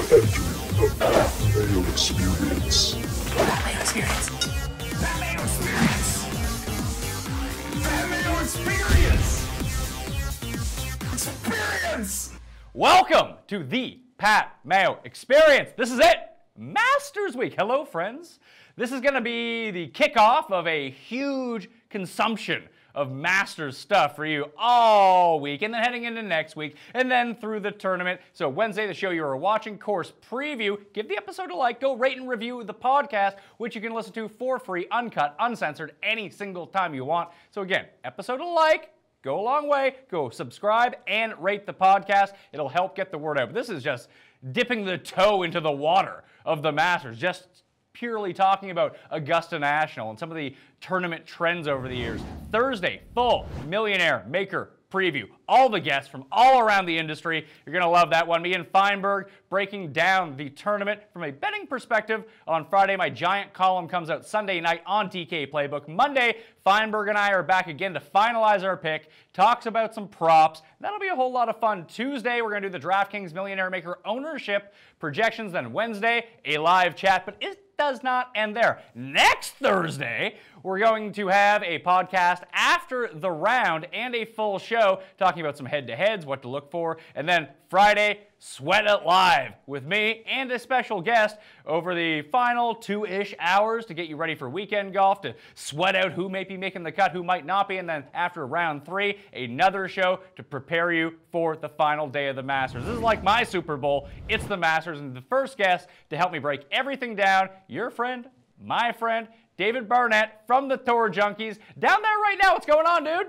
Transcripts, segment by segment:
The Mayo Experience. That Mayo Experience. That Mayo Experience. That Mayo Experience. Experience. Welcome to the Pat Mayo Experience. This is it. Masters Week. Hello, friends. This is going to be the kickoff of a huge consumption of Masters stuff for you all week, and then heading into next week, and then through the tournament. So Wednesday, the show you are watching, course preview. Give the episode a like. Go rate and review the podcast, which you can listen to for free, uncut, uncensored, any single time you want. So again, episode a like. Go a long way. Go subscribe and rate the podcast. It'll help get the word out. But this is just dipping the toe into the water of the Masters, just purely talking about Augusta National and some of the tournament trends over the years. Thursday, full Millionaire Maker preview. All the guests from all around the industry. You're going to love that one. Me and Feinberg breaking down the tournament from a betting perspective. On Friday, my giant column comes out Sunday night on TK Playbook. Monday, Feinberg and I are back again to finalize our pick, talks about some props. That'll be a whole lot of fun. Tuesday, we're going to do the DraftKings Millionaire Maker ownership projections. Then Wednesday, a live chat. But it does not end there. Next Thursday, we're going to have a podcast after the round and a full show talking about some head-to-heads, what to look for. And then Friday, Sweat It Live with me and a special guest over the final 2-ish hours to get you ready for weekend golf, to sweat out who may be making the cut, who might not be. And then after round 3, another show to prepare you for the final day of the Masters. This is like my Super Bowl. It's the Masters, and the first guest to help me break everything down, your friend, my friend, David Barnett from the Tour Junkies. Down there right now. What's going on, dude?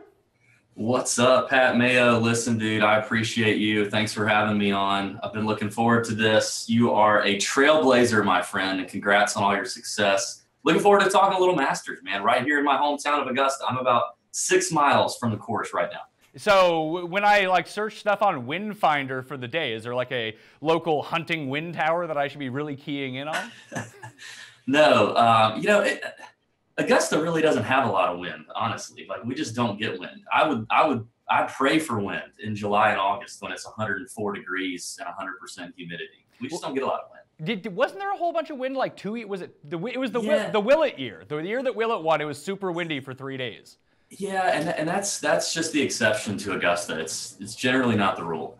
What's up, Pat Mayo? Listen, dude, I appreciate you. Thanks for having me on. I've been looking forward to this. You are a trailblazer, my friend, and congrats on all your success. Looking forward to talking a little Masters, man, right here in my hometown of Augusta. I'm about 6 miles from the course right now. So when I search stuff on Wind Finder for the day, is there like a local hunting wind tower that I should be really keying in on? No, Augusta really doesn't have a lot of wind, honestly. We just don't get wind. I pray for wind in July and August when it's 104 degrees and 100% humidity. We just don't get a lot of wind. Wasn't there a whole bunch of wind it was the Willett year, the year that Willett won? It was super windy for 3 days. Yeah, and that's just the exception to Augusta. It's generally not the rule.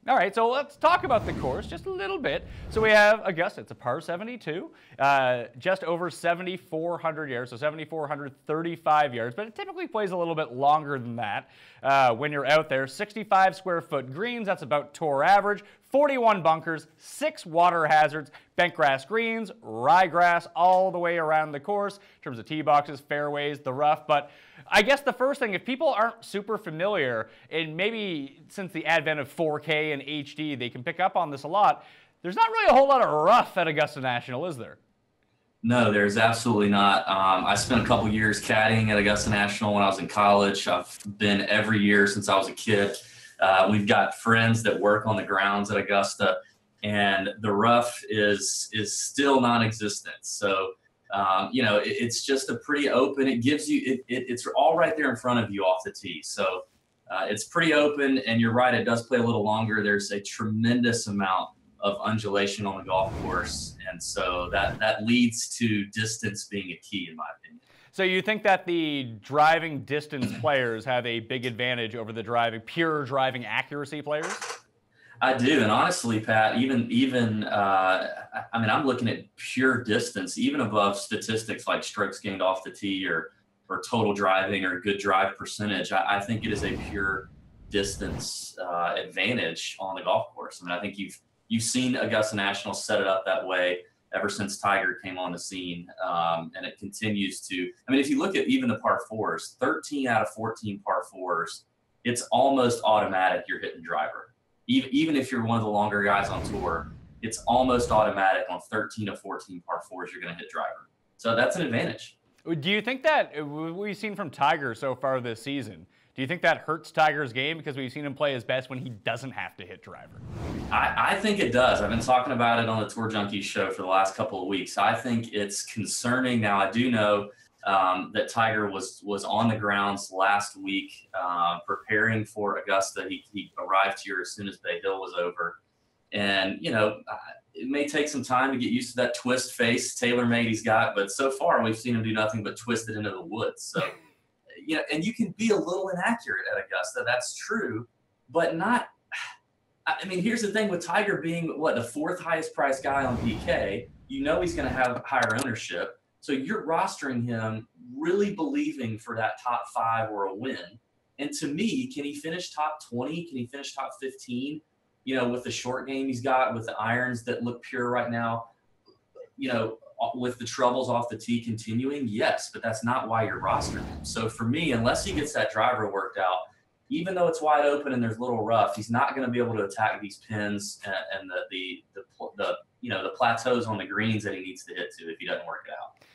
All right, so let's talk about the course just a little bit. So we have Augusta. It's a par 72, just over 7,400 yards, so 7,435 yards, but it typically plays a little bit longer than that when you're out there. 65 square foot greens, that's about tour average. 41 bunkers, 6 water hazards, bent grass greens, ryegrass all the way around the course in terms of tee boxes, fairways, the rough. But I guess the first thing, if people aren't super familiar, and maybe since the advent of 4K and HD, they can pick up on this a lot, there's not really a whole lot of rough at Augusta National, is there? No, there's absolutely not. I spent a couple years caddying at Augusta National when I was in college. I've been every year since I was a kid. We've got friends that work on the grounds at Augusta, and the rough is still non-existent. So, it's just a pretty open. It gives you it's all right there in front of you off the tee. So it's pretty open, and you're right. It does play a little longer. There's a tremendous amount of undulation on the golf course, and so that leads to distance being a key, in my opinion. So you think that the driving distance players have a big advantage over the pure driving accuracy players? I do, and honestly, Pat, even I'm looking at pure distance, even above statistics like strokes gained off the tee or total driving or good drive percentage. I think it is a pure distance advantage on the golf course. I think you've seen Augusta National set it up that way ever since Tiger came on the scene, and it continues to. If you look at even the par fours, 13 out of 14 par fours, it's almost automatic you're hitting driver. Even if you're one of the longer guys on tour, it's almost automatic on 13 of 14 par fours you're going to hit driver. So that's an advantage. Do you think that what we've seen from Tiger so far this season, do you think that hurts Tiger's game because we've seen him play his best when he doesn't have to hit driver? I think it does. I've been talking about it on the Tour Junkies show for the last couple of weeks. I think it's concerning. Now, I do know that Tiger was on the grounds last week preparing for Augusta. He arrived here as soon as Bay Hill was over. And, it may take some time to get used to that twist face tailor-made he's got, but so far we've seen him do nothing but twist it into the woods. So, and you can be a little inaccurate at Augusta. That's true, but not. I mean, here's the thing with Tiger being the fourth highest priced guy on PK. He's going to have higher ownership, so you're rostering him really believing for that top 5 or a win. And to me, can he finish top 20? Can he finish top 15? With the short game he's got, with the irons that look pure right now, with the troubles off the tee continuing, yes, but that's not why you're rostering him. So for me, unless he gets that driver worked out, even though it's wide open and there's little rough, he's not going to be able to attack these pins and the plateaus on the greens that he needs to hit to if he doesn't work it out.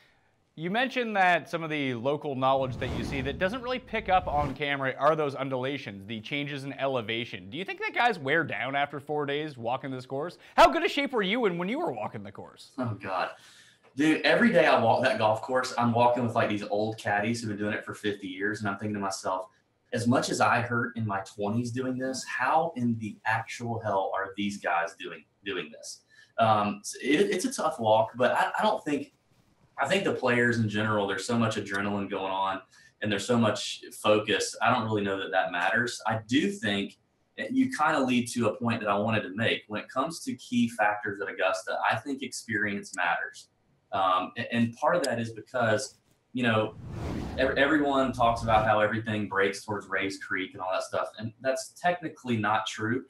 You mentioned that some of the local knowledge that you see that doesn't really pick up on camera are those undulations, the changes in elevation. Do you think that guys wear down after 4 days walking this course? How good a shape were you in when you were walking the course? Oh, God. Dude, every day I walk that golf course, I'm walking with these old caddies who've been doing it for 50 years, and I'm thinking to myself, as much as I hurt in my 20s doing this, how in the actual hell are these guys doing this? It's a tough walk, but I think the players in general, there's so much adrenaline going on and there's so much focus. I don't really know that matters. I do think you kind of lead to a point that I wanted to make. When it comes to key factors at Augusta, I think experience matters. And part of that is because, everyone talks about how everything breaks towards Rays Creek and all that stuff. And that's technically not true.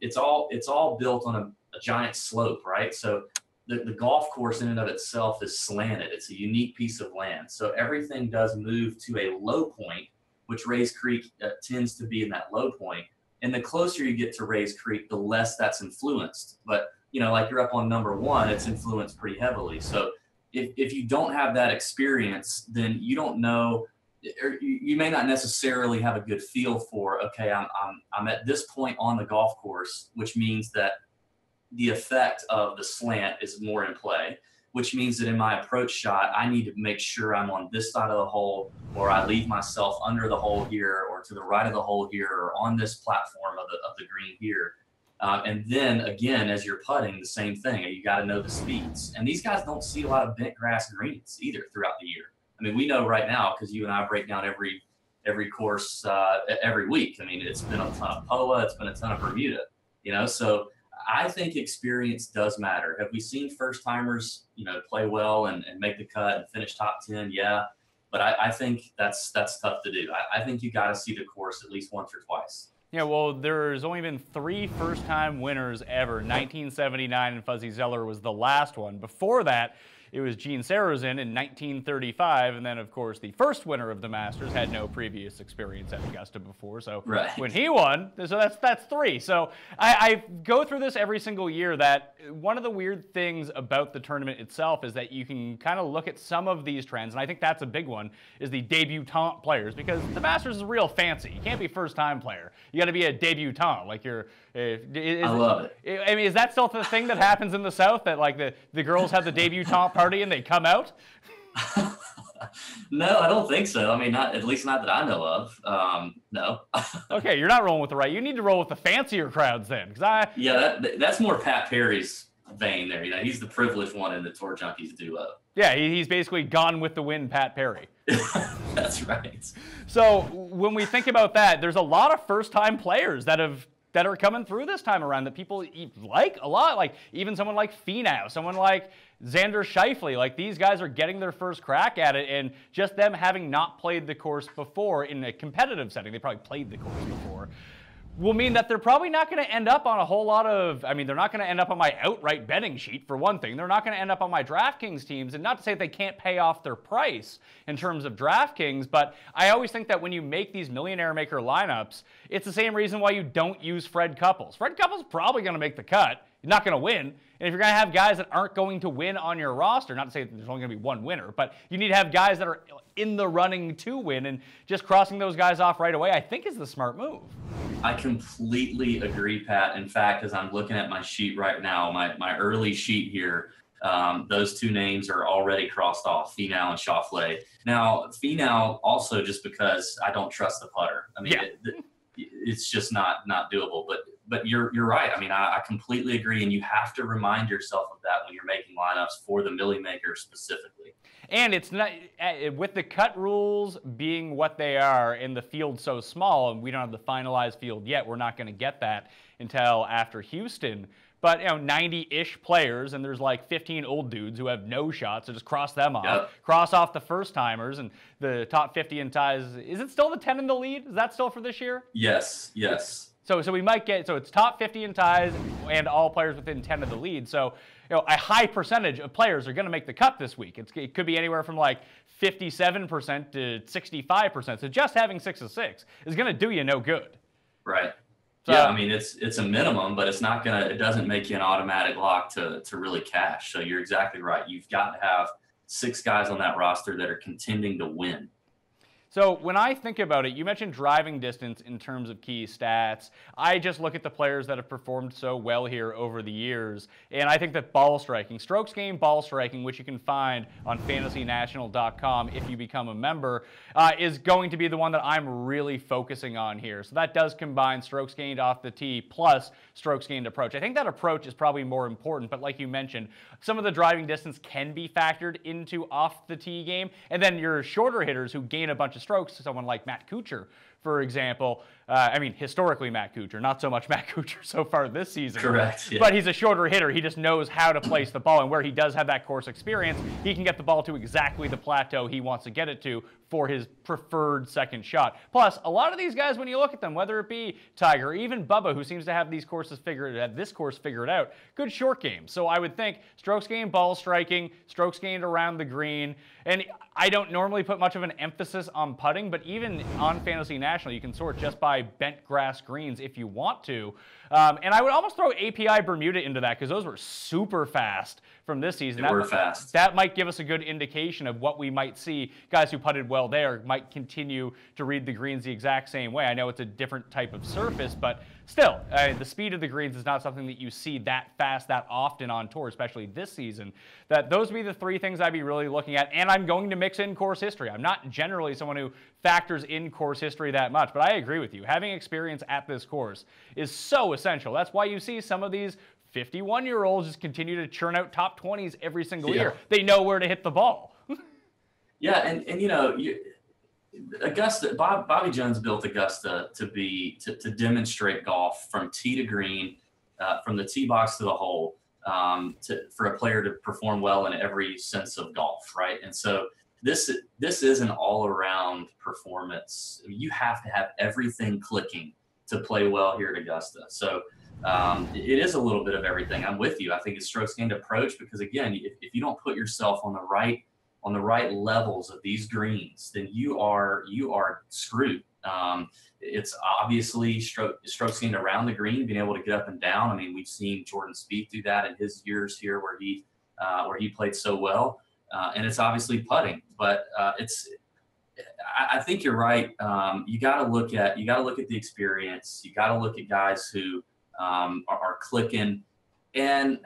It's all built on a giant slope, right? So the golf course in and of itself is slanted. It's a unique piece of land. So everything does move to a low point, which Rays Creek tends to be in that low point. And the closer you get to Rays Creek, the less that's influenced. But, you're up on number 1, it's influenced pretty heavily. So if you don't have that experience, then you don't know, or you may not necessarily have a good feel for, okay, I'm at this point on the golf course, which means that the effect of the slant is more in play, which means that in my approach shot, I need to make sure I'm on this side of the hole, or I leave myself under the hole here, or to the right of the hole here, or on this platform of the green here. And then again, as you're putting, the same thing. You got to know the speeds. And these guys don't see a lot of bent grass greens either throughout the year. I mean, we know right now because you and I break down every course every week. I mean, it's been a ton of POA, it's been a ton of Bermuda. So I think experience does matter. Have we seen first timers, play well and make the cut and finish top 10? Yeah. But I think that's tough to do. I think you got to see the course at least once or twice. Yeah, well, there's only been 3 first-time winners ever. 1979, and Fuzzy Zeller was the last one. Before that, it was Gene Sarazen in 1935, and then, of course, the first winner of the Masters had no previous experience at Augusta before. So right. When he won, so that's 3. So I go through this every single year that one of the weird things about the tournament itself is that you can kind of look at some of these trends, and I think that's a big one, is the debutante players, because the Masters is real fancy. You can't be first-time player. You got to be a debutante. I love it. I mean, is that still the thing that happens in the South, that the girls have the debutante party and they come out? No, I don't think so. I mean, at least not that I know of. No. Okay, you're not rolling with the right. You need to roll with the fancier crowds then, that's more Pat Perry's vein there. He's the privileged one in the Tour Junkies duo. Yeah, he's basically Gone with the Wind Pat Perry. That's right. So when we think about that, there's a lot of first-time players that are coming through this time around that people like a lot. Like even someone like Finau, someone like Xander Schauffele. Like these guys are getting their first crack at it, and just them having not played the course before in a competitive setting, they probably played the course before, will mean that they're probably not going to end up on a whole lot of, they're not going to end up on my outright betting sheet, for one thing. They're not going to end up on my DraftKings teams, and not to say that they can't pay off their price in terms of DraftKings, but I always think that when you make these Millionaire Maker lineups, it's the same reason why you don't use Fred Couples. Fred Couples is probably going to make the cut. He's not going to win. And if you're going to have guys that aren't going to win on your roster, not to say that there's only going to be one winner, but you need to have guys that are in the running to win, and just crossing those guys off right away, I think, is the smart move. I completely agree, Pat. In fact, as I'm looking at my sheet right now, my early sheet here, those 2 names are already crossed off, Finau and Schauffele. Now, Finau also just because I don't trust the putter. I mean, it's just not doable. But you're right. I mean, I completely agree, and you have to remind yourself of that when you're making lineups for the Millie Maker specifically. And it's not, with the cut rules being what they are and the field so small, and we don't have the finalized field yet, we're not going to get that until after Houston. But, 90-ish players, and there's like 15 old dudes who have no shots, so just cross them off. Yep. Cross off the first-timers, and the top 50 in ties. Is it still the 10 in the lead? Is that still for this year? Yes. So we might get, so it's top 50 in ties and all players within 10 of the lead. So, a high percentage of players are going to make the cut this week. It could be anywhere from like 57% to 65%. So just having 6 of 6 is going to do you no good. Right. So, yeah, I mean, it's a minimum, but it doesn't make you an automatic lock to really cash. So you're exactly right. You've got to have 6 guys on that roster that are contending to win. So when I think about it, you mentioned driving distance in terms of key stats. I just look at the players that have performed so well here over the years, and I think that ball striking, strokes gained ball striking, which you can find on fantasynational.com if you become a member, is going to be the one that I'm really focusing on here. So that does combine strokes gained off the tee plus strokes gained approach. I think that approach is probably more important, but like you mentioned, some of the driving distance can be factored into off the tee game, and then your shorter hitters who gain a bunch of strokes, someone like Matt Kuchar, for example. Historically Matt Kuchar, not so much Matt Kuchar so far this season. Correct. Yeah. But he's a shorter hitter. He just knows how to place the ball, and where he does have that course experience, he can get the ball to exactly the plateau he wants to get it to for his preferred second shot. Plus, a lot of these guys, when you look at them, whether it be Tiger or even Bubba, who seems to have this course figured out, good short game. So I would think strokes gained ball striking, strokes gained around the green, and I don't normally put much of an emphasis on putting, but even on Fantasy National, you can sort just by bent grass greens if you want to. And I would almost throw API Bermuda into that because those were super fast from this season. They were fast. That might give us a good indication of what we might see. Guys who putted well there might continue to read the greens the exact same way. I know it's a different type of surface, but still, the speed of the greens is not something that you see that fast, that often on tour, especially this season. Those would be the 3 things I'd be really looking at, and I'm going to mix in course history. I'm not generally someone who factors in course history that much, but I agree with you. Having experience at this course is so essential. That's why you see some of these 51-year-olds just continue to churn out top 20s every single year. They know where to hit the ball. Yeah, and Augusta, Bobby Jones built Augusta to demonstrate golf from tee to green, from the tee box to the hole, for a player to perform well in every sense of golf, right? And so this is an all-around performance. You have to have everything clicking to play well here at Augusta. So it is a little bit of everything. I'm with you. I think it's strokes gained approach because, again, if you don't put yourself on the right levels of these greens, then you are screwed. It's obviously strokes gained around the green, being able to get up and down. I mean, we've seen Jordan Spieth do that in his years here where he played so well. And it's obviously putting, but I think you're right. You got to look at the experience. You got to look at guys who are clicking, and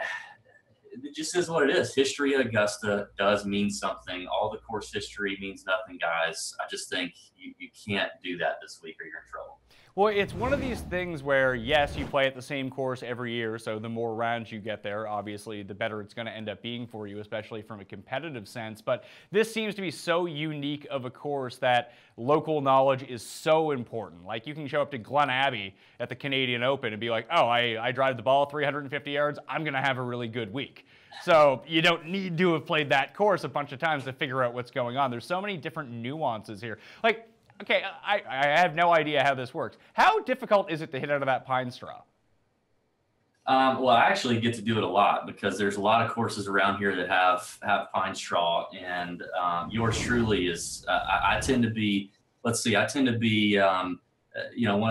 it just is what it is. History at Augusta does mean something. All the course history means nothing, guys. I just think you can't do that this week or you're in trouble. Well, it's one of these things where, yes, you play at the same course every year, so the more rounds you get there, obviously, the better it's going to end up being for you, especially from a competitive sense. But this seems to be so unique of a course that local knowledge is so important. Like, you can show up to Glen Abbey at the Canadian Open and be like, oh, I drive the ball 350 yards, I'm going to have a really good week. So you don't need to have played that course a bunch of times to figure out what's going on. There's so many different nuances here. Like, okay, I have no idea how this works. How difficult is it to hit out of that pine straw? Well, I actually get to do it a lot because there's a lot of courses around here that have pine straw, and yours truly is. I tend to be, one of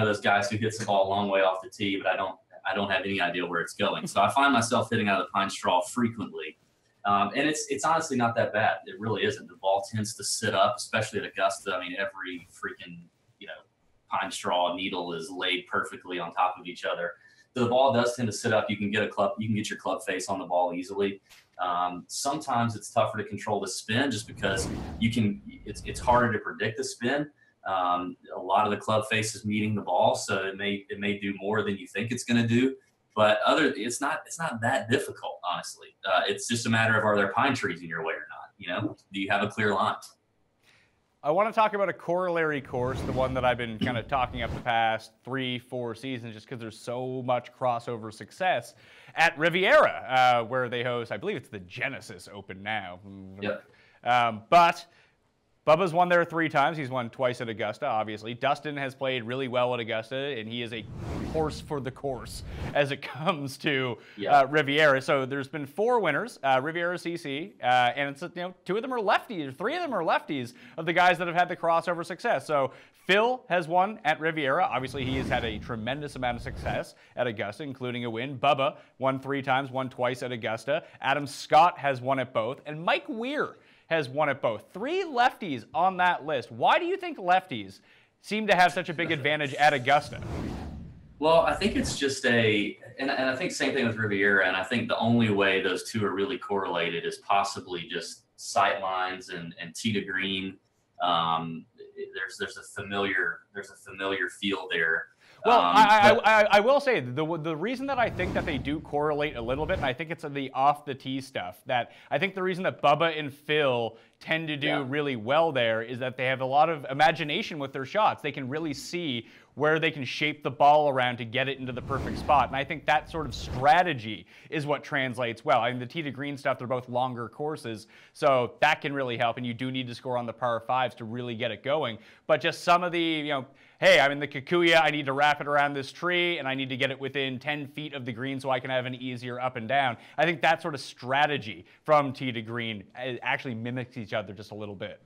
those guys who hits the ball a long way off the tee, but I don't have any idea where it's going. So I find myself hitting out of the pine straw frequently. And it's honestly not that bad. It really isn't. The ball tends to sit up, especially at Augusta. I mean, every freaking, pine straw needle is laid perfectly on top of each other. So the ball does tend to sit up. You can get your club face on the ball easily. Sometimes it's tougher to control the spin just because it's harder to predict the spin. A lot of the club face is meeting the ball, so it may do more than you think it's going to do. But it's not that difficult, honestly. It's just a matter of, are there pine trees in your way or not? You know, do you have a clear line? I want to talk about a corollary course, the one that I've been kind of talking up the past 3-4 seasons, just because there's so much crossover success at Riviera, where they host, I believe it's the Genesis Open now. Yep. But Bubba's won there 3 times. He's won twice at Augusta, obviously. Dustin has played really well at Augusta, and he is a horse for the course as it comes to Riviera. So there's been 4 winners, Riviera CC, and it's 2 of them are lefties, or 3 of them are lefties of the guys that have had the crossover success. So Phil has won at Riviera. Obviously, he has had a tremendous amount of success at Augusta, including a win. Bubba won 3 times, won twice at Augusta. Adam Scott has won at both, and Mike Weir has won at both. 3 lefties on that list. Why do you think lefties seem to have such a big advantage at Augusta? Well, I think it's just and I think same thing with Riviera, and I think the only way those 2 are really correlated is possibly just sight lines and tee to green. There's a familiar feel there. Well, I will say the reason that I think that they do correlate a little bit, and I think it's the off the tee stuff, that I think the reason that Bubba and Phil tend to do really well there is that they have a lot of imagination with their shots. They can really see where they can shape the ball around to get it into the perfect spot. And I think that sort of strategy is what translates well. I mean, the tee to green stuff, they're both longer courses, so that can really help. And you do need to score on the par 5s to really get it going. But just some of the, hey, I'm in the Kikuya, I need to wrap it around this tree, and I need to get it within 10 feet of the green so I can have an easier up and down. I think that sort of strategy from tee to green actually mimics each other just a little bit.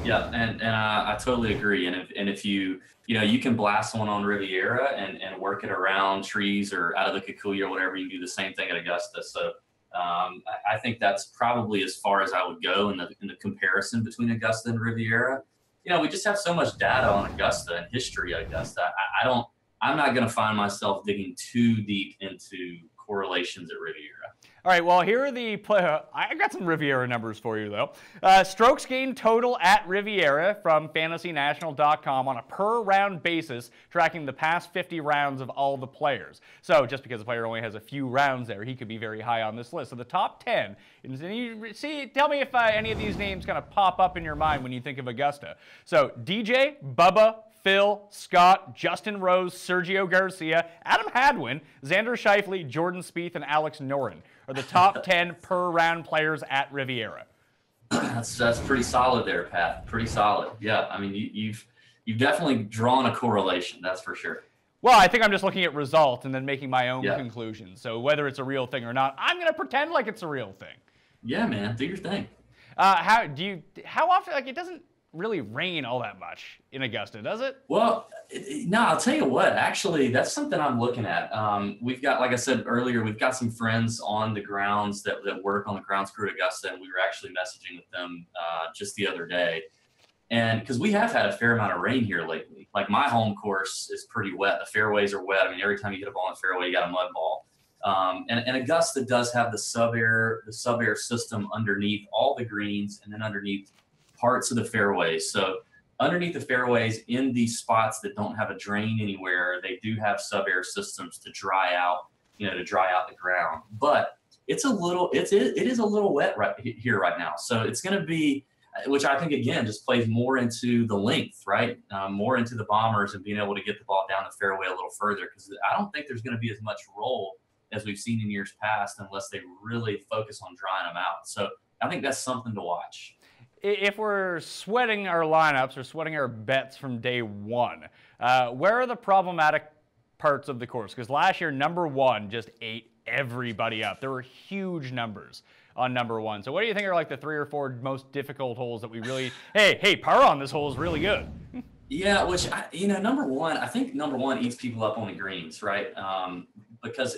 Yeah, and I totally agree. And if you can blast one on Riviera and work it around trees or out of the Kikuya or whatever, you can do the same thing at Augusta. So I think that's probably as far as I would go in the comparison between Augusta and Riviera. We just have so much data on Augusta and history of Augusta. I'm not going to find myself digging too deep into correlations at Riviera. All right, well, here are the I got some Riviera numbers for you, though. Strokes gained total at Riviera from FantasyNational.com on a per-round basis, tracking the past 50 rounds of all the players. So just because a player only has a few rounds there, he could be very high on this list. So the top 10, and you see, tell me if any of these names kind of pop up in your mind when you think of Augusta. So DJ, Bubba, Phil, Scott, Justin Rose, Sergio Garcia, Adam Hadwin, Xander Schauffele, Jordan Spieth, and Alex Noren are the top 10 per-round players at Riviera. That's pretty solid there, Pat. Pretty solid. Yeah, I mean, you've definitely drawn a correlation, that's for sure. Well, I think I'm just looking at results and then making my own conclusions. So whether it's a real thing or not, I'm going to pretend like it's a real thing. Yeah, man, do your thing. How often, like, it doesn't really rain all that much in Augusta, does it? Well, no, I'll tell you what, actually, that's something I'm looking at. We've got, like I said earlier, we've got some friends on the grounds that work on the grounds crew at Augusta, and we were actually messaging with them just the other day. And because we have had a fair amount of rain here lately. Like, my home course is pretty wet. The fairways are wet. I mean, every time you hit a ball in the fairway, you got a mud ball. And Augusta does have the sub-air system underneath all the greens and then underneath parts of the fairways. So underneath the fairways, in these spots that don't have a drain anywhere, they do have sub-air systems to dry out the ground. But it is a little wet right here right now. So it's going to be, which I think again just plays more into the length, right? More into the bombers and being able to get the ball down the fairway a little further, because I don't think there's going to be as much roll as we've seen in years past unless they really focus on drying them out. So I think that's something to watch. If we're sweating our lineups or sweating our bets from day one, where are the problematic parts of the course? Because last year, number 1 just ate everybody up. There were huge numbers on number 1. So what do you think are like the 3 or 4 most difficult holes that we really, hey, par on this hole is really good? Yeah, which, number 1, I think number 1 eats people up on the greens, right? Because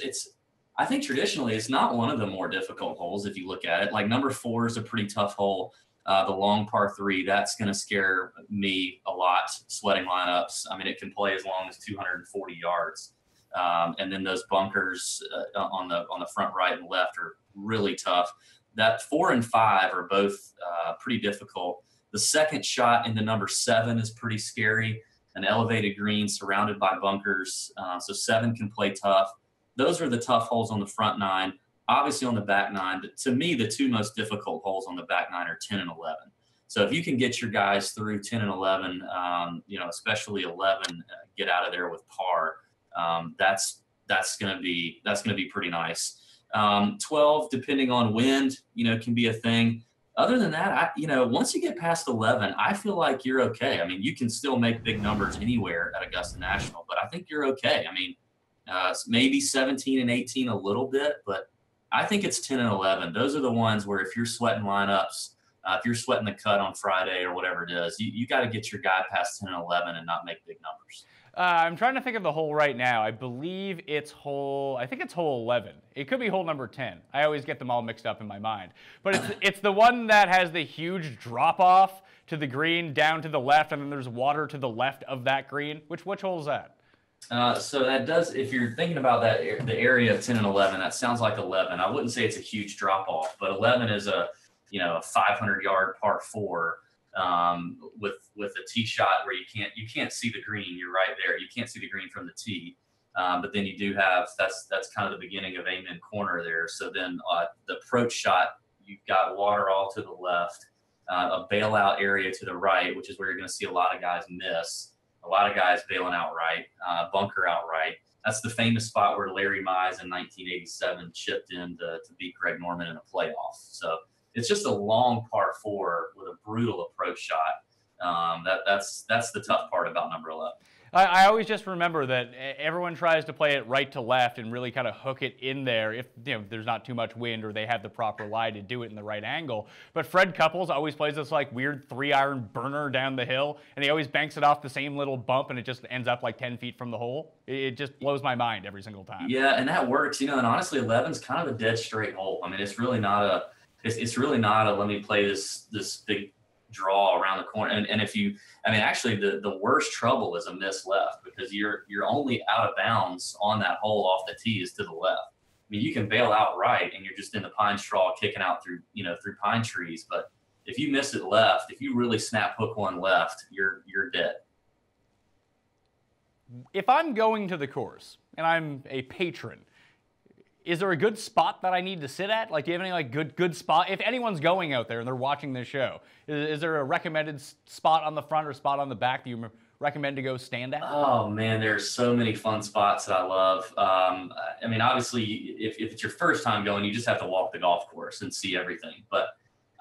I think traditionally it's not one of the more difficult holes if you look at it. Like number 4 is a pretty tough hole. The long par 3, that's going to scare me a lot, sweating lineups. I mean, it can play as long as 240 yards. And then those bunkers on the front right and left are really tough. That 4 and 5 are both pretty difficult. The second shot into number 7 is pretty scary. An elevated green surrounded by bunkers. So 7 can play tough. Those are the tough holes on the front 9. Obviously on the back 9, but to me, the 2 most difficult holes on the back 9 are 10 and 11. So if you can get your guys through 10 and 11, especially 11, get out of there with par, that's going to be pretty nice. 12, depending on wind, can be a thing. Other than that, once you get past 11, I feel like you're okay. I mean, you can still make big numbers anywhere at Augusta National, but I think you're okay. I mean, maybe 17 and 18 a little bit, but I think it's 10 and 11. Those are the ones where if you're sweating lineups, if you're sweating the cut on Friday or whatever it is, you got to get your guy past 10 and 11 and not make big numbers. I'm trying to think of the hole right now. I believe it's hole 11. It could be hole number 10. I always get them all mixed up in my mind. But it's the one that has the huge drop-off to the green down to the left, and then there's water to the left of that green. Which hole is that? So that does, if you're thinking about that, the area of 10 and 11, that sounds like 11. I wouldn't say it's a huge drop-off, but 11 is a 500-yard par 4 with a tee shot where you can't see the green. You're right there. You can't see the green from the tee. But then you do have, that's kind of the beginning of Amen Corner there. So then the approach shot, you've got water all to the left, a bailout area to the right, which is where you're going to see a lot of guys miss. A lot of guys bailing out right, bunker out right. That's the famous spot where Larry Mize in 1987 chipped in to beat Greg Norman in a playoff. So it's just a long par 4 with a brutal approach shot. That's the tough part about number 11. I always just remember that everyone tries to play it right to left and really kind of hook it in there if there's not too much wind or they have the proper lie to do it in the right angle. But Fred Couples always plays this like weird 3-iron burner down the hill, and he always banks it off the same little bump, and it just ends up like 10 feet from the hole. It just blows my mind every single time. Yeah, and that works, and honestly, 11's kind of a dead straight hole. I mean, it's really not a let me play this big draw around the corner. And if you, actually the worst trouble is a miss left, because you're only out of bounds on that hole off the tee is to the left. I mean, you can bail out right and you're just in the pine straw kicking out through pine trees. But if you miss it left, if you really snap hook one left, you're dead. If I'm going to the course and I'm a patron, is there a good spot that I need to sit at? Like, do you have any good spot? If anyone's going out there and they're watching this show, is there a recommended spot on the front or spot on the back that you recommend to go stand at? Oh man, there's so many fun spots that I love. Obviously, if it's your first time going, you just have to walk the golf course and see everything. But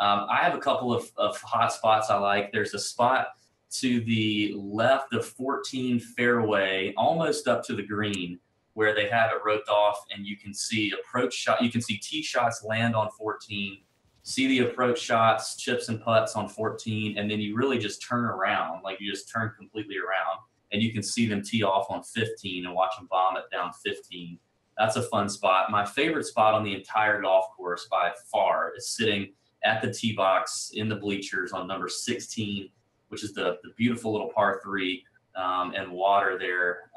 I have a couple of hot spots I like. There's a spot to the left of 14 fairway, almost up to the green, where they have it roped off, and you can see approach shot. You can see tee shots land on 14, see the approach shots, chips and putts on 14, and then you really just turn around, like you just turn completely around, and you can see them tee off on 15 and watch them bomb it down 15. That's a fun spot. My favorite spot on the entire golf course by far is sitting at the tee box in the bleachers on number 16, which is the beautiful little par 3. And water there.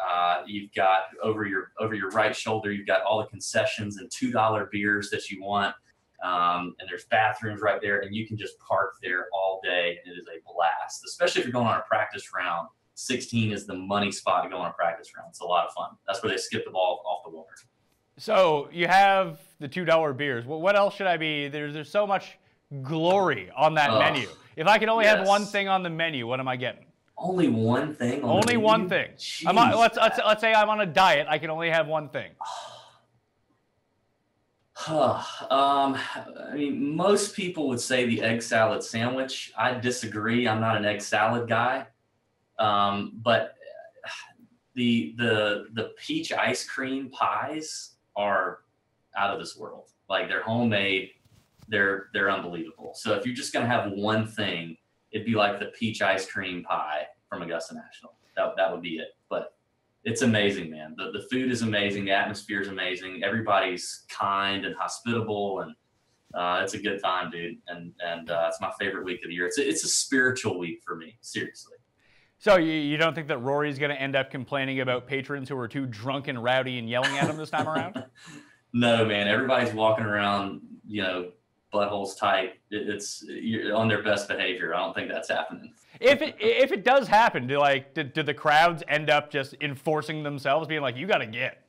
You've got over your right shoulder, you've got all the concessions and $2 beers that you want. And there's bathrooms right there, and you can just park there all day, and it is a blast, especially if you're going on a practice round. 16 is the money spot to go on a practice round. It's a lot of fun. That's where they skip the ball off the water. So you have the $2 beers. Well, what else should I be? There's so much glory on that menu. If I could only have one thing on the menu, what am I getting? Only one thing? Only one thing. Let's say I'm on a diet. I can only have one thing. Most people would say the egg salad sandwich. I disagree. I'm not an egg salad guy. But the peach ice cream pies are out of this world. Like, they're homemade. They're unbelievable. So if you're just going to have one thing, it'd be like the peach ice cream pie from Augusta National. That would be it. But it's amazing, man. The food is amazing. The atmosphere is amazing. Everybody's kind and hospitable, and it's a good time, dude. And it's my favorite week of the year. It's a spiritual week for me, seriously. So you don't think that Rory's going to end up complaining about patrons who are too drunk and rowdy and yelling at him this time around? No, man. Everybody's walking around, buttholes tight. You're on their best behavior. I don't think that's happening. If it does happen, do the crowds end up just enforcing themselves, being like, you got to get?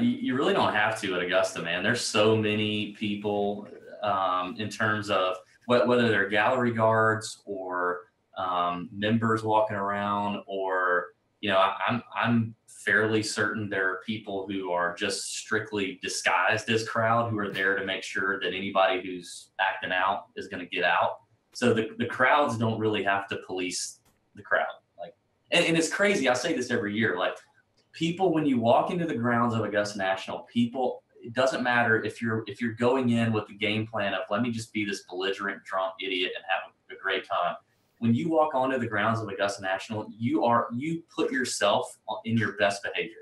You really don't have to at Augusta, man. There's so many people in terms of whether they're gallery guards or members walking around, or I'm fairly certain there are people who are just strictly disguised as crowd who are there to make sure that anybody who's acting out is going to get out. So the crowds don't really have to police the crowd. And it's crazy. I say this every year. People, when you walk into the grounds of Augusta National, it doesn't matter if you're going in with the game plan of, let me just be this belligerent drunk idiot and have a great time. When you walk onto the grounds of Augusta National, you put yourself in your best behavior.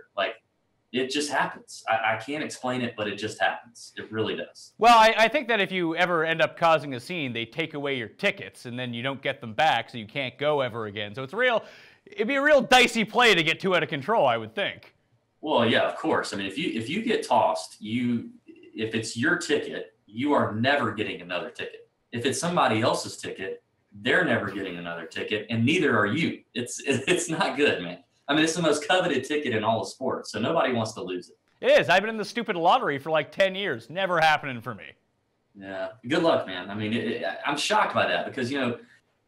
It just happens. I can't explain it, but it just happens. It really does. Well, I think that if you ever end up causing a scene, they take away your tickets, and then you don't get them back, so you can't go ever again. So it'd be a real dicey play to get too out of control, I would think. Well, yeah, of course. I mean, if you get tossed, if it's your ticket, you are never getting another ticket. If it's somebody else's ticket, they're never getting another ticket, and neither are you. It's not good, man. I mean, it's the most coveted ticket in all of sports, so nobody wants to lose it. It is. I've been in the stupid lottery for 10 years. Never happening for me. Yeah. Good luck, man. I mean, I'm shocked by that because,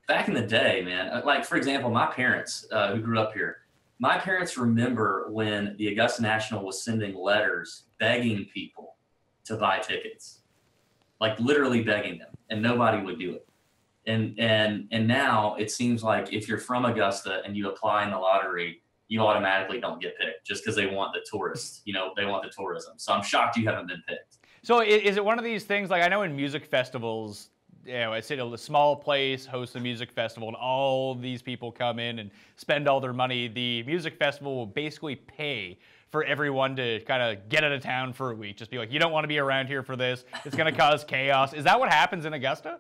back in the day, man, for example, my parents who grew up here, my parents remember when the Augusta National was sending letters begging people to buy tickets, literally begging them, and nobody would do it. And now it seems like if you're from Augusta and you apply in the lottery, you automatically don't get picked just because they want the tourists, they want the tourism. So I'm shocked you haven't been picked. So is it one of these things, I know in music festivals, I say a small place hosts a music festival and all these people come in and spend all their money. The music festival will basically pay for everyone to kind of get out of town for a week. Just be like, you don't want to be around here for this. It's going to cause chaos. Is that what happens in Augusta?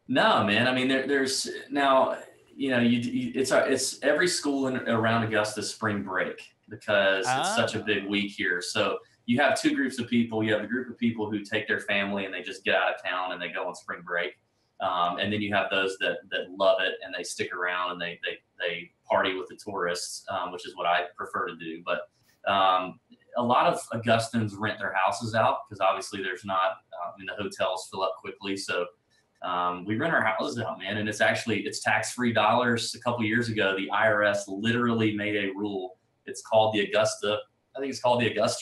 No, man. I mean, there's now, it's every school around Augusta's spring break because it's such a big week here. So you have two groups of people. You have a group of people who take their family and they just get out of town and they go on spring break. And then you have those that love it and they stick around and they party with the tourists, which is what I prefer to do. But a lot of Augustans rent their houses out because obviously there's not, the hotels fill up quickly. So we rent our houses out, man. And it's tax-free dollars. A couple of years ago, the IRS literally made a rule. It's called the Augusta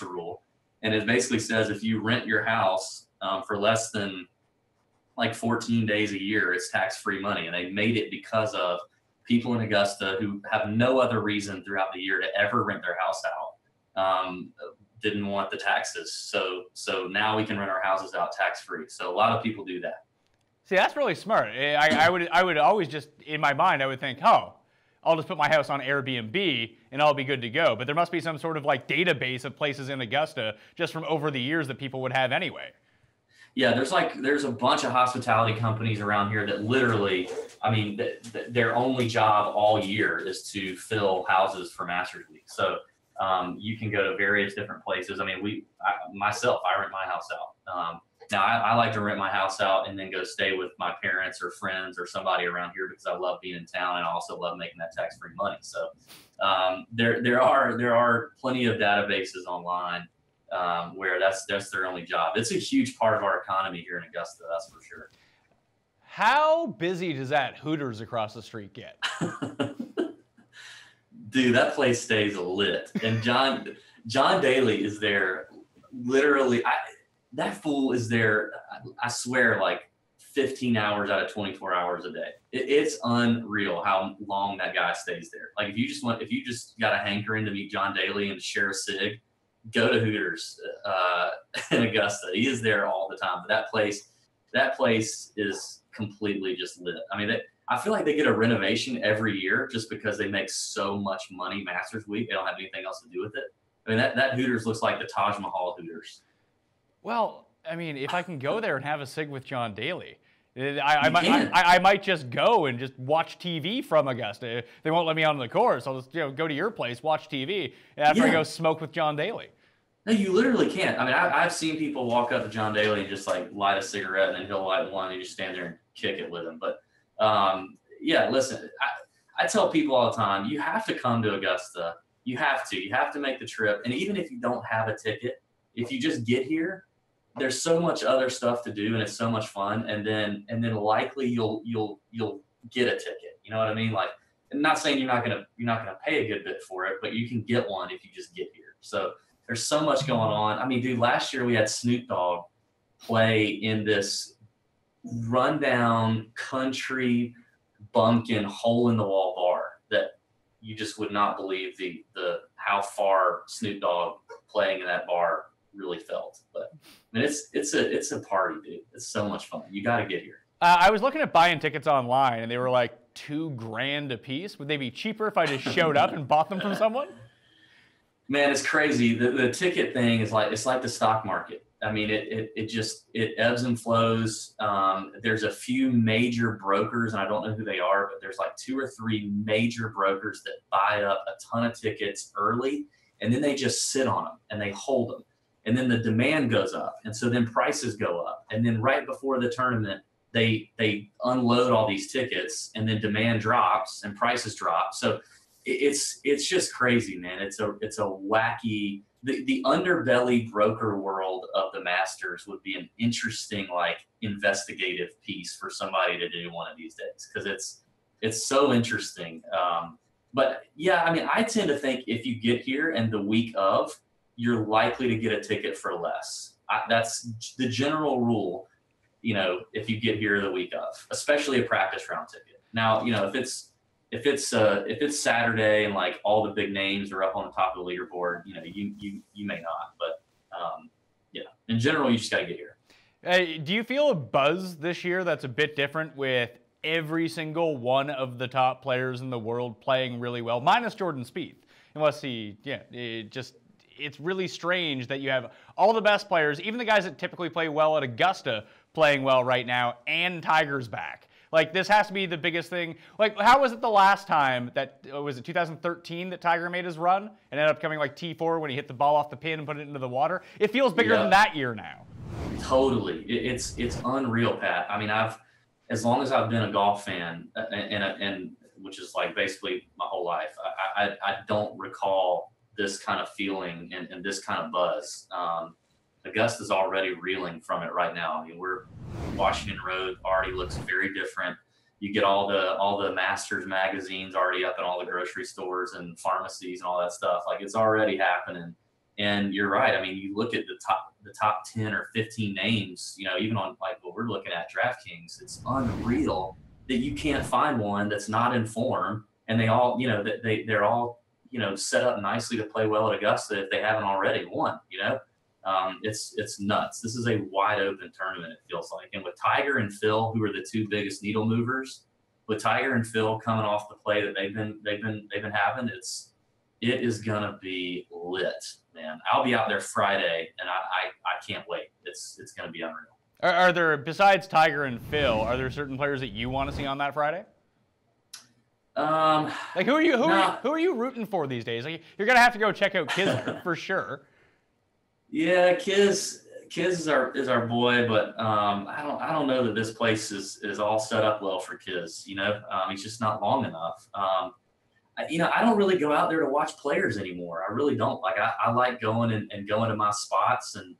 Rule. And it basically says if you rent your house for less than 14 days a year, it's tax-free money. And they made it because of people in Augusta who have no other reason throughout the year to ever rent their house out, didn't want the taxes. So now we can rent our houses out tax-free. So a lot of people do that. See, that's really smart. I would always just, in my mind, I would think, I'll just put my house on Airbnb and I'll be good to go. But there must be some sort of database of places in Augusta just from over the years that people would have anyway. Yeah, there's a bunch of hospitality companies around here that literally, their only job all year is to fill houses for Masters Week. So you can go to various different places. I rent my house out. Now, I like to rent my house out and then go stay with my parents or friends or somebody around here because I love being in town and I also love making that tax-free money. So there are plenty of databases online where that's their only job. It's a huge part of our economy here in Augusta, that's for sure. How busy does that Hooters across the street get? Dude, that place stays lit. And John Daly is there literally. That fool is there, I swear, 15 hours out of 24 hours a day. It's unreal how long that guy stays there. If you just got a hankering to meet John Daly and share a cig, go to Hooters in Augusta. He is there all the time. But that place is completely just lit. I feel like they get a renovation every year just because they make so much money Masters Week. They don't have anything else to do with it. That Hooters looks like the Taj Mahal Hooters. Well, if I can go there and have a cig with John Daly, I might just go and just watch TV from Augusta. If they won't let me on the course, I'll just go to your place, watch TV, and after I go smoke with John Daly. No, you literally can't. I mean, I've seen people walk up to John Daly and just like light a cigarette, and then he'll light one, and you just stand there and kick it with him. But yeah, listen, I tell people all the time, you have to come to Augusta. You have to make the trip. And even if you don't have a ticket, if you just get here, there's so much other stuff to do, and it's so much fun. And then likely you'll get a ticket. You know what I mean? Like, I'm not saying you're not gonna pay a good bit for it, but you can get one if you just get here. So there's so much going on. I mean, dude, last year we had Snoop Dogg play in this rundown country bumpkin hole in the wall bar that you just would not believe the how far Snoop Dogg playing in that bar really felt. But I mean, it's a party, dude. It's so much fun. You got to get here. I was looking at buying tickets online, and they were like $2,000 a piece. Would they be cheaper if I just showed up and bought them from someone? Man, it's crazy. The ticket thing is like, it's like the stock market. I mean, it ebbs and flows. There's a few major brokers, and I don't know who they are, but there's like 2 or 3 major brokers that buy up a ton of tickets early, and then they just sit on them and they hold them. And then the demand goes up, and so then prices go up. And then right before the tournament, they unload all these tickets, and then demand drops and prices drop. So it's just crazy, man. It's a wacky, the underbelly broker world of the Masters would be an interesting, like, investigative piece for somebody to do one of these days, because it's so interesting. But yeah, I mean, I tend to think if you get here and the week of, you're likely to get a ticket for less. That's the general rule, you know, if you get here the week of, especially a practice round ticket. Now, you know, if it's Saturday and like all the big names are up on the top of the leaderboard, you know, you may not, but yeah, in general, you just got to get here. Do you feel a buzz this year that's a bit different with every single one of the top players in the world playing really well, minus Jordan Spieth? Unless it's really strange that you have all the best players, even the guys that typically play well at Augusta, playing well right now, and Tiger's back. Like, this has to be the biggest thing. Like, how was it the last time that, was it 2013 that Tiger made his run and ended up coming like T4 when he hit the ball off the pin and put it into the water? It feels bigger than that year now. Totally. It's unreal, Pat. I mean, as long as I've been a golf fan, and which is like basically my whole life, I don't recall this kind of feeling and this kind of buzz. Augusta's already reeling from it right now. I mean, Washington Road already looks very different. You get all the Masters magazines already up in all the grocery stores and pharmacies and all that stuff. Like, it's already happening. And you're right. I mean, you look at the top 10 or 15 names, you know, even on like what we're looking at DraftKings, it's unreal that you can't find one that's not in form, and they all, you know, they're all, you know, set up nicely to play well at Augusta if they haven't already won, you know. It's nuts. This is a wide open tournament, it feels like. And with Tiger and Phil, who are the 2 biggest needle movers, with Tiger and Phil coming off the play that they've been having, it is gonna be lit, man. I'll be out there Friday, and I can't wait. It's gonna be unreal. Are there, besides Tiger and Phil, are there certain players that you want to see on that Friday? Like, who are you rooting for these days? Like, you're gonna have to go check out Kisner for sure. Yeah, Kiz is our boy, but I don't know that this place is all set up well for Kiz. You know, he's just not long enough. You know, I don't really go out there to watch players anymore. I really don't. Like, I like going and going to my spots and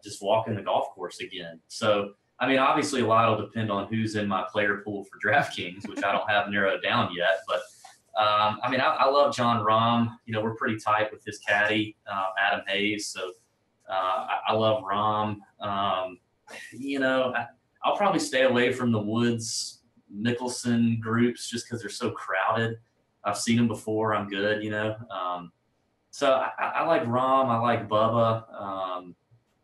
just walking the golf course again. So, I mean, obviously a lot will depend on who's in my player pool for DraftKings, which I don't have narrowed down yet. But, I mean, I love John Rahm. You know, we're pretty tight with his caddy, Adam Hayes. So I love Rahm. You know, I'll probably stay away from the Woods Mickelson groups just because they're so crowded. I've seen them before. I'm good, you know. So I like Rahm. I like Bubba.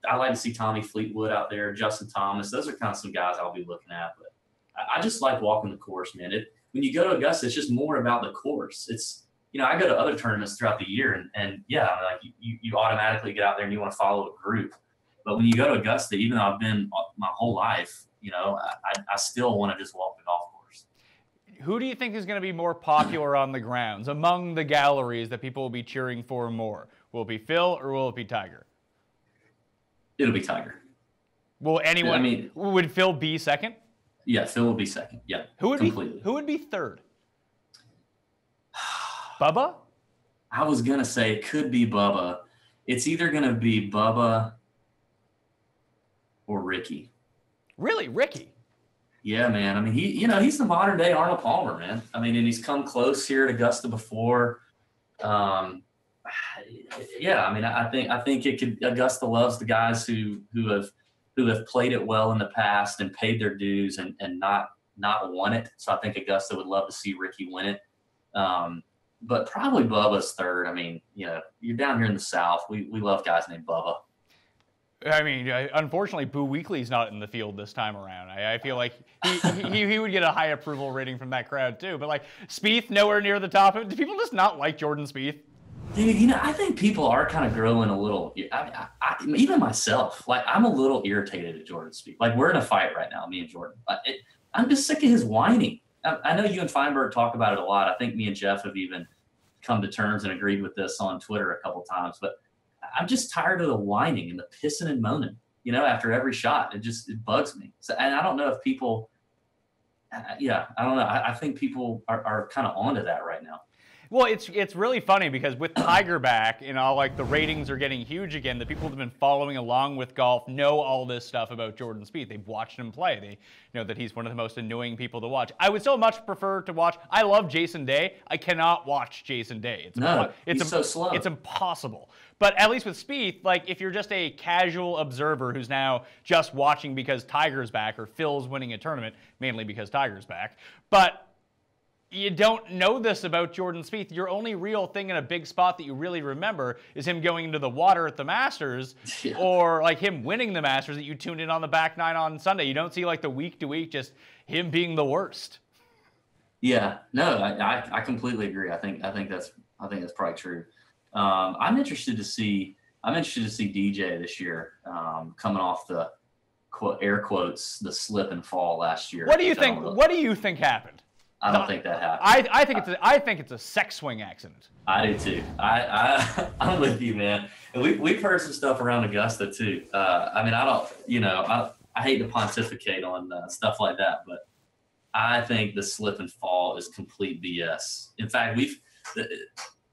I like to see Tommy Fleetwood out there, Justin Thomas. Those are kind of some guys I'll be looking at. But I just like walking the course, man. When you go to Augusta, it's just more about the course. It's, you know, I go to other tournaments throughout the year, and yeah, like you automatically get out there and you want to follow a group. But when you go to Augusta, even though I've been my whole life, you know, I still want to just walk the golf course. Who do you think is going to be more popular on the grounds among the galleries that people will be cheering for more? Will it be Phil or will it be Tiger? It'll be Tiger. Will anyone? I mean, would Phil be second? Yeah, Phil will be second. Yeah, who would be third? Bubba? I was gonna say it could be Bubba. It's either gonna be Bubba or Ricky. Really, Ricky? Yeah, man. I mean, he's the modern day Arnold Palmer, man. I mean, and he's come close here at Augusta before. Yeah, I mean, I think it could. Augusta loves the guys who have played it well in the past and paid their dues and not won it. So I think Augusta would love to see Ricky win it. But probably Bubba's third. I mean, you're down here in the South. We love guys named Bubba. I mean, unfortunately, Boo Weekley's not in the field this time around. I feel like he would get a high approval rating from that crowd too. But like Spieth, nowhere near the top. Do people just not like Jordan Spieth? Dude, I think people are kind of growing a little. Even myself, like I'm a little irritated at Jordan Spieth. Like we're in a fight right now, me and Jordan. I'm just sick of his whining. I know you and Feinberg talk about it a lot. I think me and Jeff have even come to terms and agreed with this on Twitter a couple times. But I'm just tired of the whining and the pissing and moaning, after every shot. It bugs me. So, and I don't know if people, I don't know. I think people are kind of onto that right now. Well, it's really funny because with Tiger back, like the ratings are getting huge again. The people that have been following along with golf know all this stuff about Jordan Spieth. They've watched him play. They know that he's one of the most annoying people to watch. I would still much prefer to watch. I love Jason Day. I cannot watch Jason Day. He's so slow. It's impossible. But at least with Spieth, like if you're just a casual observer who's now just watching because Tiger's back or Phil's winning a tournament, mainly because Tiger's back, but you don't know this about Jordan Spieth. Your only real thing in a big spot that you really remember is him going into the water at the Masters or like him winning the Masters that you tuned in on the back nine on Sunday. You don't see like the week to week, just him being the worst. Yeah, no, I completely agree. I think that's probably true. I'm interested to see DJ this year, coming off the air quotes, the slip and fall last year. What do you think happened? I don't think that happened. I think it's a sex swing accident. I do too. I'm with you, man. And we've heard some stuff around Augusta too. I mean, I hate to pontificate on stuff like that, but I think the slip and fall is complete BS. In fact,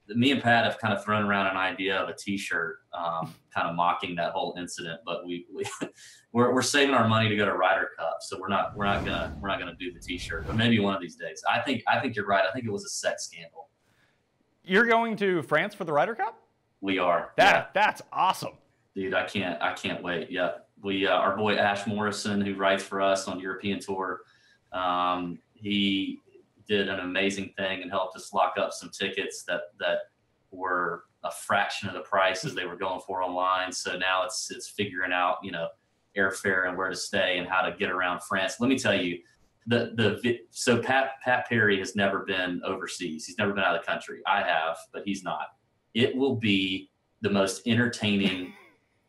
me and Pat have kind of thrown around an idea of a T-shirt, kind of mocking that whole incident. But we're saving our money to go to Ryder Cup, so we're not gonna do the T-shirt. But maybe one of these days. I think you're right. I think it was a sex scandal. You're going to France for the Ryder Cup? We are. That's awesome, dude. I can't wait. Yeah, our boy Ash Morrison, who writes for us on European Tour, he did an amazing thing and helped us lock up some tickets that were a fraction of the price as they were going for online. So now it's figuring out, airfare and where to stay and how to get around France. Let me tell you, so Pat Perry has never been overseas. He's never been out of the country. I have, but he's not. It will be the most entertaining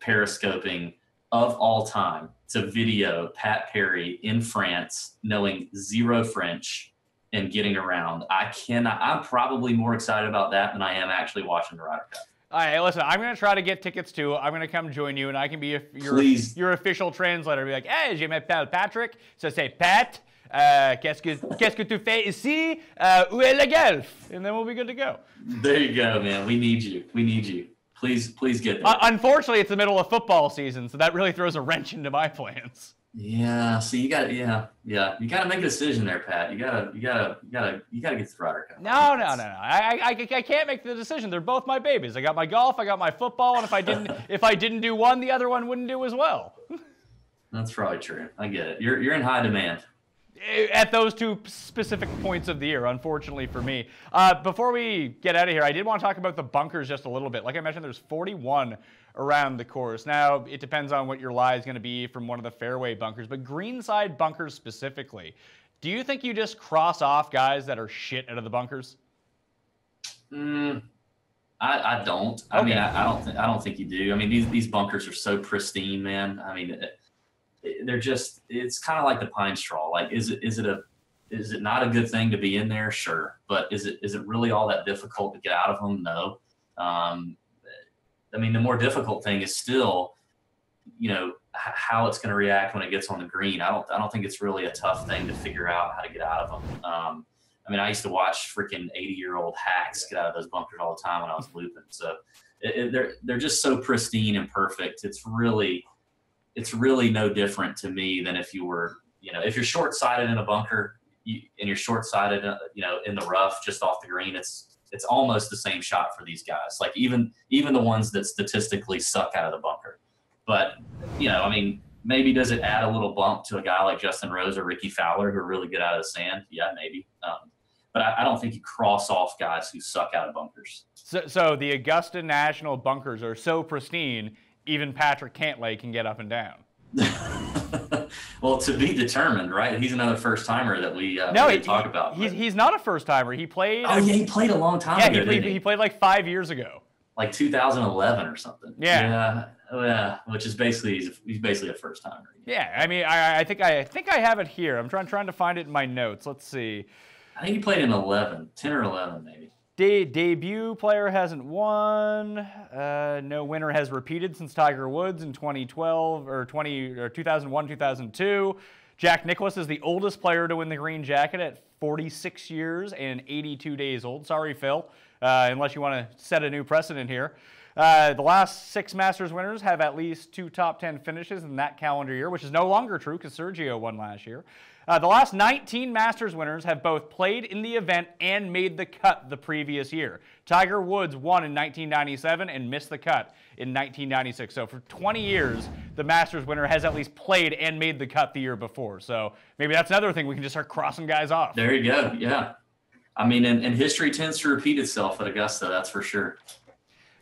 periscoping of all time to video Pat Perry in France, knowing zero French and getting around. I'm probably more excited about that than I am actually watching the Ryder Cup. All right, listen, I'm going to try to get tickets too. I'm going to come join you, and I can be your official translator. Be like, hey, j'ai m'appelle Patrick. So say, Pat, qu'est-ce que tu fais ici? Où est le golf? And then we'll be good to go. There you go, man. We need you. Please get there. Unfortunately, it's the middle of football season, so that really throws a wrench into my plans. Yeah. So you got you got to make a decision there, Pat. You got to get the Ryder Cup. No. I can't make the decision. They're both my babies. I got my golf, I got my football, and if I didn't do one, the other one wouldn't do as well. That's probably true. I get it. You're in high demand. At those two specific points of the year, unfortunately for me. Before we get out of here, I did want to talk about the bunkers just a little bit. Like I mentioned, there's 41 around the course. Now, it depends on what your lie is going to be from one of the fairway bunkers, but greenside bunkers specifically, do you think you just cross off guys that are shit out of the bunkers? I don't. Okay. I mean, I don't think you do. I mean, these bunkers are so pristine, man. I mean, they're just, it's kind of like the pine straw. Like, is it not a good thing to be in there? Sure. But is it really all that difficult to get out of them? No. I mean, the more difficult thing is still, how it's going to react when it gets on the green. I don't think it's really a tough thing to figure out how to get out of them. I mean, I used to watch freaking 80-year-old hacks get out of those bunkers all the time when I was looping. So they're just so pristine and perfect. It's really no different to me than if you were, if you're short-sighted in a bunker and you're short-sighted, in the rough just off the green, it's almost the same shot for these guys. Like even the ones that statistically suck out of the bunker. But, I mean, maybe does it add a little bump to a guy like Justin Rose or Ricky Fowler who really get out of the sand? Yeah, maybe. But I don't think you cross off guys who suck out of bunkers. So the Augusta National bunkers are so pristine, even Patrick Cantlay can get up and down. Well, to be determined, right? He's another first-timer that we talk about. He's not a first-timer. He played. Oh, yeah, he played a long time ago. He played like 5 years ago. Like 2011 or something. Yeah. Yeah, which is he's basically a first-timer. Yeah, I mean, I think I have it here. I'm trying to find it in my notes. Let's see. I think he played in 10 or 11 maybe. Debut player hasn't won. No winner has repeated since Tiger Woods in 2012 or 2001, 2002. Jack Nicklaus is the oldest player to win the green jacket at 46 years and 82 days old. Sorry, Phil, unless you want to set a new precedent here. The last 6 Masters winners have at least 2 top 10 finishes in that calendar year, which is no longer true because Sergio won last year. The last 19 Masters winners have both played in the event and made the cut the previous year. Tiger Woods won in 1997 and missed the cut in 1996. So for 20 years, the Masters winner has at least played and made the cut the year before. So maybe that's another thing. We can just start crossing guys off. There you go. Yeah. I mean, and history tends to repeat itself at Augusta, that's for sure.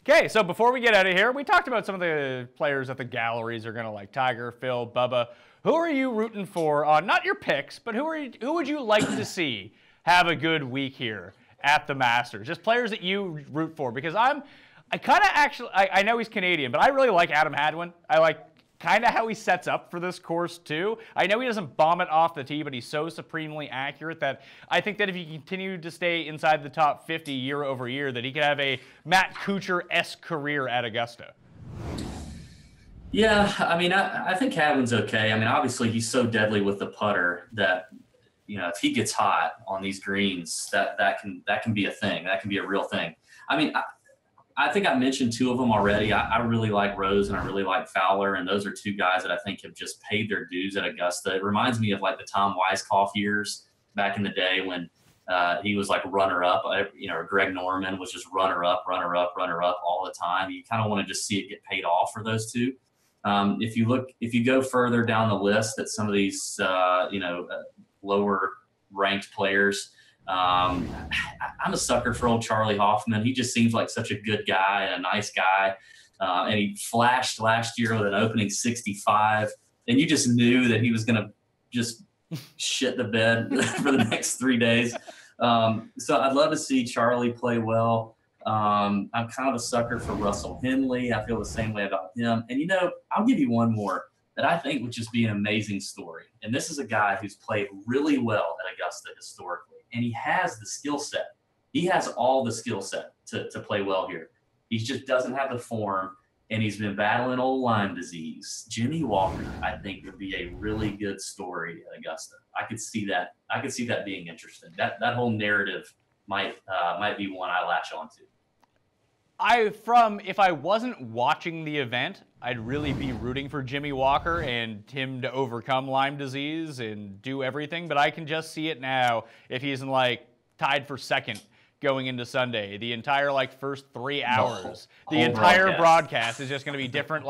Okay, so before we get out of here, we talked about some of the players that the galleries are going to like. Tiger, Phil, Bubba. Who are you rooting for? Not your picks, but who would you like to see have a good week here at the Masters? Just players that you root for. Because I know he's Canadian, but I really like Adam Hadwin. I like kind of how he sets up for this course too. I know he doesn't bomb it off the tee, but he's so supremely accurate that I think that if he continued to stay inside the top 50 year over year, that he could have a Matt Kuchar-esque career at Augusta. Yeah, I mean, I think Hadwin's okay. I mean, obviously he's so deadly with the putter that, if he gets hot on these greens, that can be a thing. That can be a real thing. I mean, I think I mentioned 2 of them already. I really like Rose and I really like Fowler, and those are 2 guys that I think have just paid their dues at Augusta. It reminds me of like the Tom Weiskopf years back in the day when he was like runner-up. Greg Norman was just runner-up all the time. You kind of want to just see it get paid off for those 2. If you go further down the list at some of these, lower ranked players, I'm a sucker for old Charlie Hoffman. He just seems like such a good guy and a nice guy. And he flashed last year with an opening 65, and you just knew that he was going to just shit the bed for the next 3 days. So I'd love to see Charlie play well. I'm kind of a sucker for Russell Henley. I feel the same way about him. And, I'll give you one more that I think would just be an amazing story. And this is a guy who's played really well at Augusta historically, and he has the skill set. He has all the skill set to play well here. He just doesn't have the form, and he's been battling old Lyme disease. Jimmy Walker, I think, would be a really good story at Augusta. I could see that. I could see that being interesting. That whole narrative might be one I latch onto. If I wasn't watching the event, I'd really be rooting for Jimmy Walker and him to overcome Lyme disease and do everything. But I can just see it now if he's tied for second going into Sunday. The entire first 3 hours, the entire broadcast is just going to be different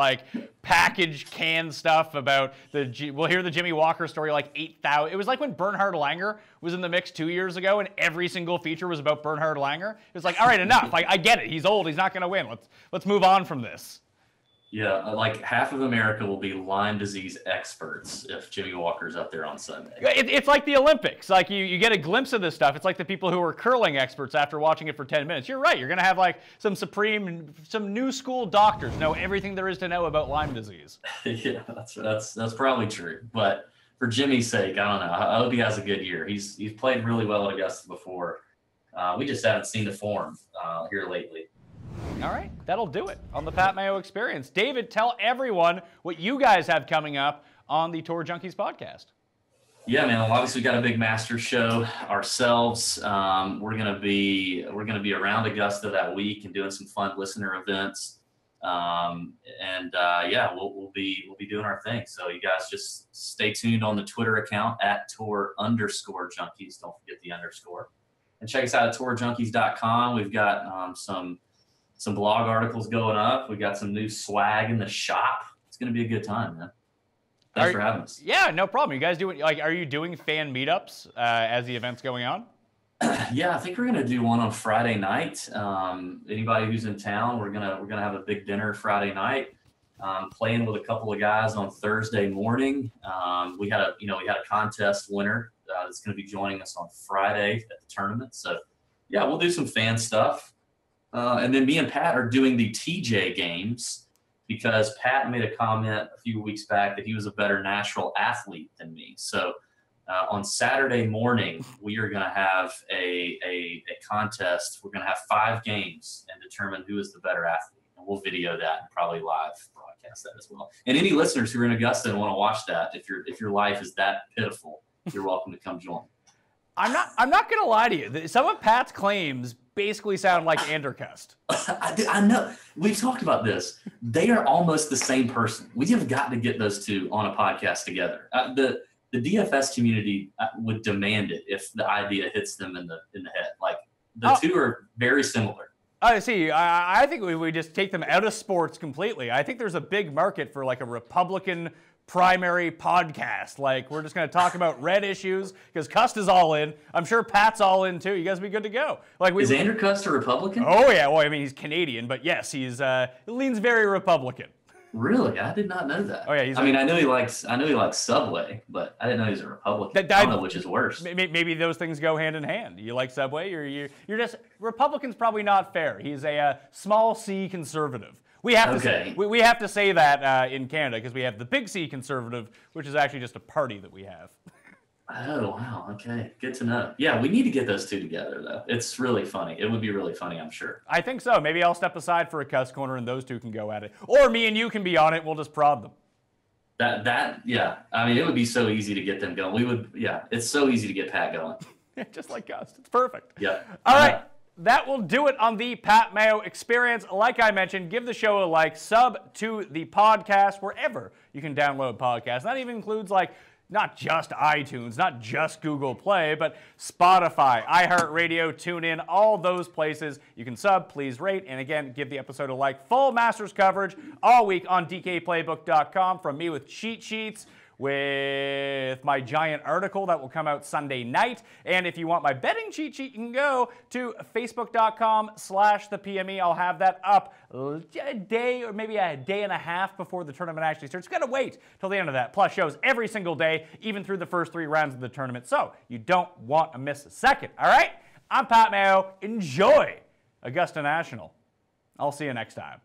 packaged canned stuff about we'll hear the Jimmy Walker story 8,000. It was like when Bernhard Langer was in the mix 2 years ago and every single feature was about Bernhard Langer. It was all right, enough. I get it. He's old. He's not going to win. Let's move on from this. Yeah, half of America will be Lyme disease experts if Jimmy Walker's up there on Sunday. It's like the Olympics. You get a glimpse of this stuff. It's like the people who are curling experts after watching it for 10 minutes. You're right. You're going to have some new school doctors know everything there is to know about Lyme disease. Yeah, that's probably true. But for Jimmy's sake, I don't know. I hope he has a good year. He's played really well at Augusta before. We just haven't seen the form here lately. All right, that'll do it on the Pat Mayo Experience. David, tell everyone what you guys have coming up on the Tour Junkies podcast. Yeah, man. Well, obviously, we got a big Masters show ourselves. We're gonna be around Augusta that week and doing some fun listener events. Yeah, we'll be doing our thing. So you guys just stay tuned on the Twitter account at Tour_Junkies. Don't forget the underscore. And check us out at tourjunkies.com. We've got some blog articles going up. We got some new swag in the shop. It's gonna be a good time, man. Thanks for having us. Yeah, no problem. You guys doing are you doing fan meetups as the event's going on? Yeah, I think we're gonna do one on Friday night. Anybody who's in town, we're gonna have a big dinner Friday night. Playing with a couple of guys on Thursday morning. We had a contest winner that's gonna be joining us on Friday at the tournament. So yeah, we'll do some fan stuff. And then me and Pat are doing the TJ games, because Pat made a comment a few weeks back that he was a better natural athlete than me. So on Saturday morning, we are going to have a contest. We're going to have 5 games and determine who is the better athlete. And we'll video that and probably live broadcast that as well. And any listeners who are in Augusta and want to watch that, if your life is that pitiful, you're welcome to come join. I'm not going to lie to you. Some of Pat's claims basically sound like Andercust. I know. We've talked about this. They are almost the same person. We have got to get those two on a podcast together. The DFS community would demand it if the idea hits them in the head. Like the two are very similar. I see. I think we just take them out of sports completely. I think there's a big market for like a Republican primary podcast. Like, we're just going to talk about red issues because Cust is all in. I'm sure Pat's all in too. You guys will be good to go. Like, is Andrew Cust a Republican? Oh yeah. Well, I mean, he's Canadian, but yes, he leans very Republican. Really? I did not know that. Oh yeah. I know he likes Subway, but I didn't know he's a Republican. I don't know which is worse. Maybe those things go hand in hand. You like Subway, you're just Republican's probably not fair. He's a small C conservative. We have to say that in Canada because we have the big C conservative, which is actually just a party that we have. Oh, wow. Okay. Good to know. Yeah, we need to get those two together, though. It's really funny. It would be really funny, I'm sure. I think so. Maybe I'll step aside for a Cuss Corner and those two can go at it. Or me and you can be on it. We'll just prod them. Yeah. I mean, it would be so easy to get them going. It's so easy to get Pat going. Just like us. It's perfect. Yeah. All right. That will do it on the Pat Mayo Experience. Like I mentioned, give the show a like, sub to the podcast wherever you can download podcasts. That even includes like not just iTunes, not just Google Play, but Spotify, iHeartRadio, TuneIn, all those places. You can sub, please rate, and again, give the episode a like. Full Masters coverage all week on DKPlaybook.com from me with cheat sheets, with my giant article that will come out Sunday night. And if you want my betting cheat sheet, you can go to facebook.com/thepme. I'll have that up a day or maybe a day and a half before the tournament actually starts. You've got to wait till the end of that. Plus shows every single day, even through the first 3 rounds of the tournament. So you don't want to miss a second. All right? I'm Pat Mayo. Enjoy Augusta National. I'll see you next time.